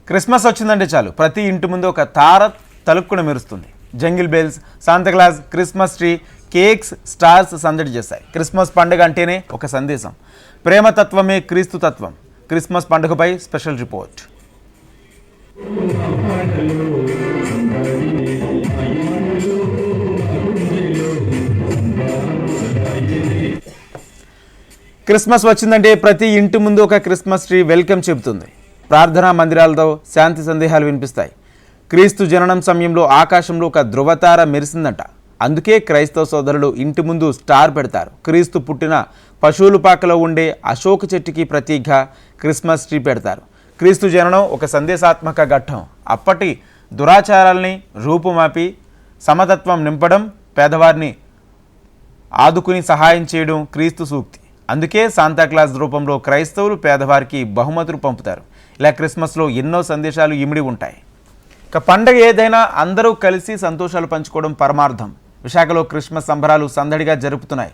Christmas వచ్చిందంటే చాలు ప్రతి ఇంటి ముందు ఒక తార తలుక్కున మెరుస్తుంది. Jungle bells, Santa Claus, Christmas tree, cakes, stars సందడి చేస్తాయి. క్రిస్మస్ పండుగ అంటేనే ఒక సందేశం. ప్రేమతత్వమే క్రీస్తు తత్వం. క్రిస్మస్ పండుగపై స్పెషల్ రిపోర్ట్. క్రిస్మస్ వచ్చిందంటే ప్రతి ఇంటి ముందు ఒక క్రిస్మస్ ట్రీ వెల్కమ్ చెబుతుంది. ప్రార్థనా మందిరాలతో శాంతి సందేహాలు వినిపిస్తాయి. క్రీస్తు జననం సమయంలో ఆకాశంలో ఒక ధృవతార మెరిసిందట. అందుకే క్రైస్తవ సోదరులు ఇంటి ముందు స్టార్ పెడతారు. క్రీస్తు పుట్టిన పశువుల పాకలో ఉండే అశోక చెట్టుకి ప్రతీకగా క్రిస్మస్ ట్రీ పెడతారు. క్రీస్తు జననం ఒక సందేశాత్మక ఘట్టం. అప్పటి దురాచారాల్ని రూపుమాపి సమతత్వం నింపడం, పేదవారిని ఆదుకుని సహాయం చేయడం క్రీస్తు సూక్తి. అందుకే శాంతాక్లాస్ రూపంలో క్రైస్తవులు పేదవారికి బహుమతులు పంపుతారు. ఇలా క్రిస్మస్లో ఎన్నో సందేశాలు ఇమిడి ఉంటాయి. ఇక పండగ ఏదైనా అందరూ కలిసి సంతోషాలు పంచుకోవడం పరమార్థం. విశాఖలో క్రిస్మస్ సంబరాలు సందడిగా జరుపుతున్నాయి.